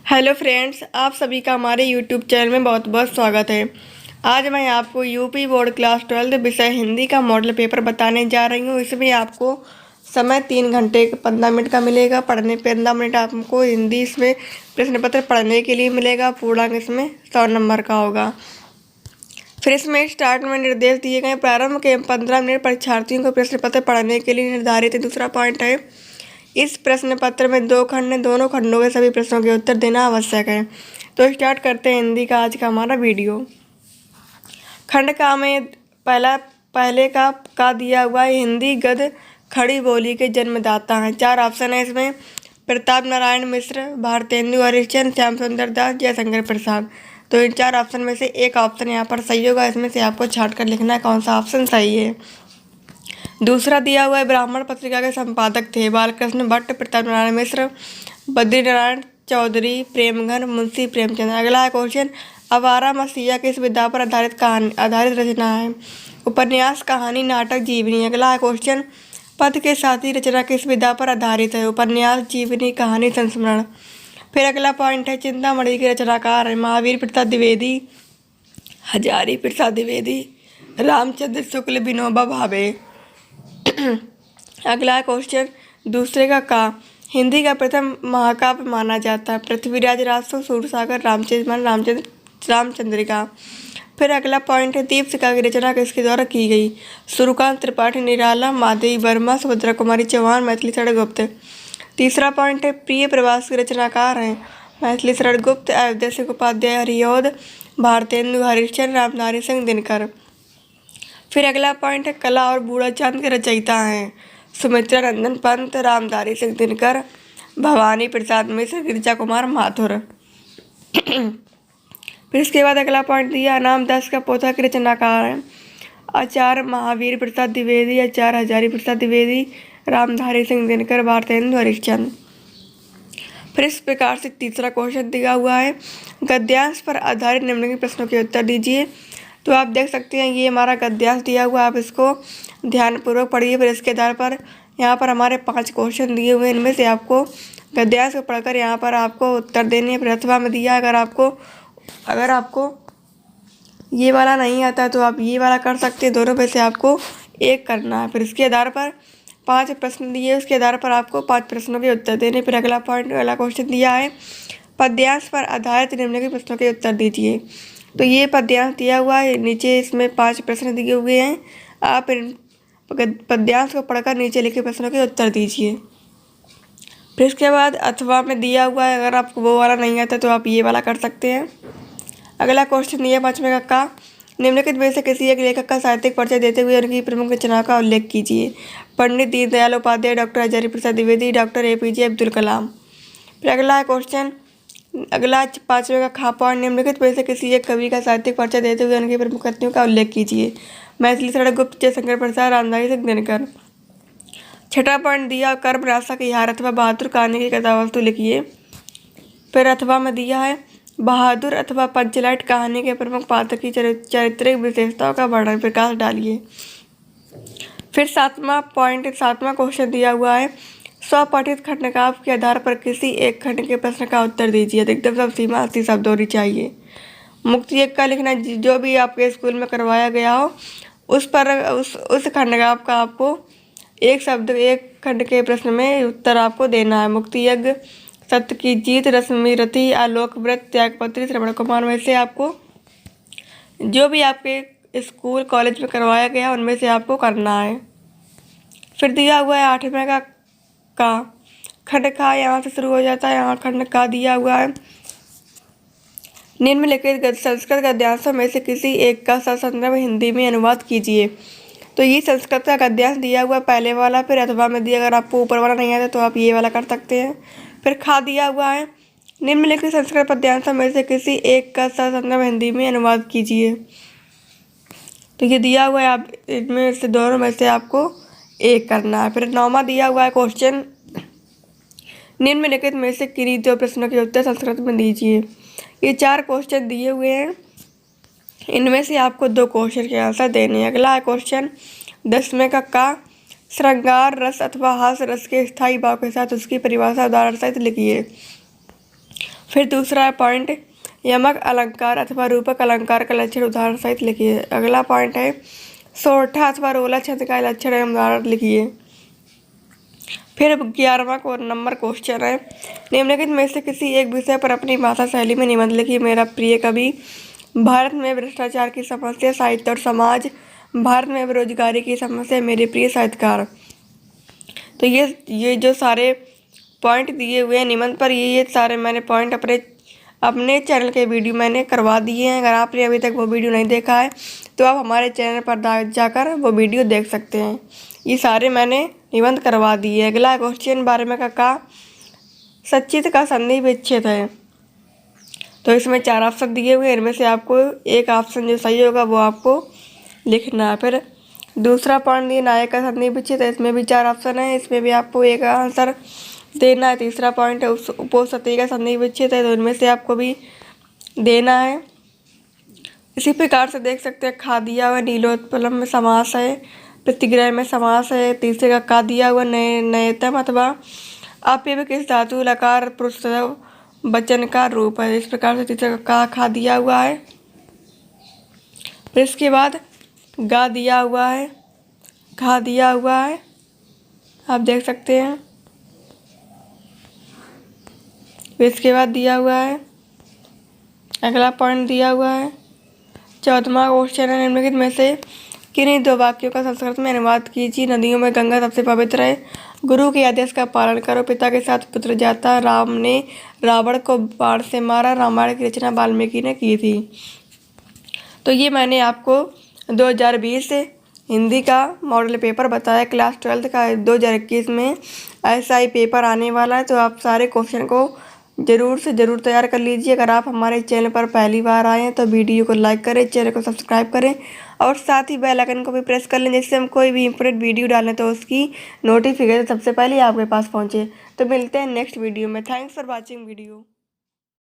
Hello friends, आप सभी का हमारे यूट्यूब चैनल में बहुत बहुत स्वागत है। आज मैं आपको यूपी बोर्ड क्लास 12 विषय हिंदी का मॉडल पेपर बताने जा रही हूँ। इसमें आपको समय 3 घंटे 15 मिनट का मिलेगा। पढ़ने 15 मिनट आपको हिंदी इसमें प्रश्न पत्र पढ़ने के लिए मिलेगा। पूर्णांक इसमें 100 नंबर का होगा। फिर इसमें स्टार्ट में निर्देश दिए गए। प्रारंभ के 15 मिनट परीक्षार्थियों को प्रश्न पत्र पढ़ने के लिए निर्धारित है। दूसरा पॉइंट है, इस प्रश्न पत्र में 2 खंड हैं। दोनों खंडों के सभी प्रश्नों के उत्तर देना आवश्यक है। तो स्टार्ट करते हैं हिंदी का आज का हमारा वीडियो। खंड का में पहले का दिया हुआ है, हिंदी गद्य खड़ी बोली के जन्मदाता हैं। 4 ऑप्शन है इसमें, प्रताप नारायण मिश्र, भारतेंदु हरिश्चंद्र, श्याम सुंदर दास, जयशंकर प्रसाद। तो इन 4 ऑप्शन में से एक ऑप्शन यहाँ पर सही होगा। इसमें से आपको छांट कर लिखना है कौन सा ऑप्शन सही है। दूसरा दिया हुआ है, ब्राह्मण पत्रिका के संपादक थे बालकृष्ण भट्ट, प्रताप नारायण मिश्र, बद्रीनारायण चौधरी, प्रेमघन, मुंशी प्रेमचंद। अगला है क्वेश्चन, आवारा मसीहा किस विधा पर आधारित रचना है। उपन्यास, कहानी, नाटक, जीवनी। अगला है क्वेश्चन, पद के साथी रचना किस विधा पर आधारित है। उपन्यास, जीवनी, कहानी, संस्मरण। फिर अगला पॉइंट है, चिंतामणि के रचनाकार है महावीर प्रसाद द्विवेदी, हजारी प्रसाद द्विवेदी, रामचंद्र शुक्ल, विनोबा भावे। अगला क्वेश्चन, दूसरे का हिंदी का प्रथम महाकाव्य माना जाता है। पृथ्वीराज राजसो, सूरसागर, रामचंद्रिका। फिर अगला पॉइंट है, दीपशिखा की रचना किसके द्वारा की गई। सूर्यकांत त्रिपाठी, निराला, माधवी वर्मा, सुभद्रा कुमारी चौहान, मैथिली शरण गुप्त। तीसरा पॉइंट है, प्रिय प्रवास के रचनाकार हैं मैथिली शरण गुप्त, अयोध्या सिंह उपाध्याय, हरिऔध, भारतेंदु हरिश्चंद्र, रामधारी सिंह दिनकर। फिर अगला पॉइंट है, कला और बूढ़ा चांद के रचयिता हैं सुमित्रा नंदन पंत, रामधारी सिंह दिनकर, भवानी प्रसाद मिश्र, गिरिजा कुमार माथुर। फिर इसके बाद अगला पॉइंट दिया, नाम 10 का पोथा के रचनाकार हैं आचार्य महावीर प्रसाद द्विवेदी, आचार्य हजारी प्रसाद द्विवेदी, रामधारी सिंह दिनकर, भारतेंदु हरिश्चंद्र। फिर इस प्रकार से तीसरा क्वेश्चन दिया हुआ है, गद्यांश पर आधारित निम्नलिखित प्रश्नों के उत्तर दीजिए। तो आप देख सकते हैं ये हमारा गद्यांश दिया हुआ, आप इसको ध्यानपूर्वक पढ़िए। फिर इसके आधार पर यहाँ पर हमारे 5 क्वेश्चन दिए हुए हैं। इनमें से आपको गद्यांश को पढ़कर यहाँ पर आपको उत्तर देने हैं। फिर अथवा में दिया, अगर आपको ये वाला नहीं आता तो आप ये वाला कर सकते हैं। दोनों में से आपको एक करना है। फिर इसके आधार पर 5 प्रश्न दिए, उसके आधार पर आपको 5 प्रश्नों के उत्तर देने। फिर अगला क्वेश्चन दिया है, पद्यांश पर आधारित निम्नलिखित प्रश्नों के उत्तर दीजिए। तो ये पद्यांश दिया हुआ है, नीचे इसमें 5 प्रश्न दिए हुए हैं। आप इन पद्यांश को पढ़कर नीचे लिखे प्रश्नों के उत्तर दीजिए। फिर इसके बाद अथवा में दिया हुआ है, अगर आपको वो वाला नहीं आता तो आप ये वाला कर सकते हैं। अगला क्वेश्चन दिया 5वें का, निम्नलिखित में से किसी एक लेखक का साहित्यिक परिचय देते हुए उनकी प्रमुख रचना का उल्लेख कीजिए। Pandit Deendayal Upadhyay, doctor Hazari Prasad Dwivedi, doctor APJ Abdul Kalam. फिर अगला क्वेश्चन, अगला 5वें का पॉइंट, निम्नलिखित में से किसी एक कवि का साहित्यिक परिचय देते हुए उनकी प्रमुख कृतियों का उल्लेख कीजिए। मैथिली शरण गुप्त, जयशंकर प्रसाद, रामधारी सिंह दिनकर। 6वां पॉइंट दिया, कर्म राशा की हार अथवा बहादुर कहानी की कथावस्तु लिखिए। फिर अथवा में दिया है, बहादुर अथवा पंचलाइट कहानी के प्रमुख पात्र की चारित्रिक विशेषताओं का वर्णन प्रकाश डालिए। फिर 7वां क्वेश्चन दिया हुआ है, स्वपठित खंडकाव्य के आधार पर किसी एक खंड के प्रश्न का उत्तर दीजिए। अधिकतम सब सीमा 80 शब्द होनी चाहिए। मुक्ति एक का लिखना, जो भी आपके स्कूल में करवाया गया हो उस खंडकाव्य का आपको एक खंड के प्रश्न में उत्तर आपको देना है। मुक्ति यज्ञ, सत्य की जीत, रश्मि रति, आलोक व्रत, त्यागपत्री, श्रवण कुमार में से आपको जो भी आपके स्कूल कॉलेज में करवाया गया उनमें से आपको करना है। फिर दिया हुआ है 8वें का खंड का, यहाँ से शुरू हो जाता है। यहाँ खंड का दिया हुआ है, निम्नलिखित संस्कृत गद्यांशों में से किसी एक का ससंदर्भ हिंदी में अनुवाद कीजिए। तो ये संस्कृत का गद्यांश दिया हुआ पहले वाला। फिर अथवा में दिया, अगर आपको ऊपर वाला नहीं आता तो आप ये वाला कर सकते हैं। फिर खा दिया हुआ है, निम्नलिखित संस्कृत पद्यांशों में से किसी एक का ससंदर्भ हिंदी में अनुवाद कीजिए। तो ये दिया हुआ है, आप इनमें से दोनों में से आपको एक करना है। फिर 9वां दिया हुआ है क्वेश्चन, निम्नलिखित में से किन्हीं 2 प्रश्नों के उत्तर संस्कृत में दीजिए। ये 4 क्वेश्चन दिए हुए हैं, इनमें से आपको 2 क्वेश्चन के आंसर देने हैं। अगला है क्वेश्चन 10वें का, श्रृंगार रस अथवा हास्य रस के स्थायी भाव के साथ उसकी परिभाषा उदाहरण सहित लिखिए। फिर दूसरा पॉइंट, यमक अलंकार अथवा रूपक अलंकार का लक्षण उदाहरण सहित लिखिए। अगला पॉइंट है, सोरठा अथवा रोला छंद का लक्षण एवं उदाहरण लिखिए। फिर 11वां नंबर क्वेश्चन है, निम्नलिखित में से किसी एक विषय पर अपनी भाषा शैली में निबंध लिखिए। मेरा प्रिय कवि, भारत में भ्रष्टाचार की समस्या, साहित्य और समाज, भारत में बेरोजगारी की समस्या, मेरे प्रिय साहित्यकार। तो ये जो सारे पॉइंट दिए हुए हैं निबंध पर, ये सारे मैंने पॉइंट अपने चैनल के वीडियो मैंने करवा दिए हैं। अगर आपने अभी तक वो वीडियो नहीं देखा है तो आप हमारे चैनल पर जाकर वो वीडियो देख सकते हैं। ये सारे मैंने निबंध करवा दिए। अगला क्वेश्चन 12वें का सचित का संधि विच्छेद है। तो इसमें 4 ऑप्शन दिए हुए हैं, इनमें से आपको एक ऑप्शन जो सही होगा वो आपको लिखना है। फिर दूसरा पॉइंट दिए नायक का संधि विच्छेद है, इसमें भी 4 ऑप्शन है, इसमें भी आपको एक आंसर देना है। तीसरा पॉइंट है उपोत्सर्गी का संधि विच्छेद है, तो इनमें से आपको भी देना है। इसी प्रकार से देख सकते हैं, खा दिया हुआ नीलोत्पलम में समास है, प्रतिग्रह में समास है। तीसरे का दिया हुआ नयतम अथवा अप्यय किस धातु लकार पुरुष वचन का रूप है। इस प्रकार से तीसरे का खा दिया हुआ है। फिर इसके बाद गा दिया हुआ है, खा दिया हुआ है, आप देख सकते हैं। फिर इसके बाद दिया हुआ है, अगला पॉइंट दिया हुआ है। 14वां क्वेश्चन है, निम्नलिखित में से किन्हीं 2 वाक्यों का संस्कृत में अनुवाद कीजिए। नदियों में गंगा सबसे पवित्र है, गुरु के आदेश का पालन करो, पिता के साथ पुत्र जाता, राम ने रावण को बाण से मारा, रामायण की रचना वाल्मीकि ने की थी। तो ये मैंने आपको 2020 हिंदी का मॉडल पेपर बताया, क्लास 12 का 2021 में ऐसा ही पेपर आने वाला है। तो आप सारे क्वेश्चन को ज़रूर से ज़रूर तैयार कर लीजिए। अगर आप हमारे चैनल पर पहली बार आए हैं तो वीडियो को लाइक करें, चैनल को सब्सक्राइब करें और साथ ही बेल आइकन को भी प्रेस कर लें, जिससे हम कोई भी इंपॉर्टेंट वीडियो डालें तो उसकी नोटिफिकेशन सबसे पहले आपके पास पहुंचे। तो मिलते हैं नेक्स्ट वीडियो में। Thanks for watching video.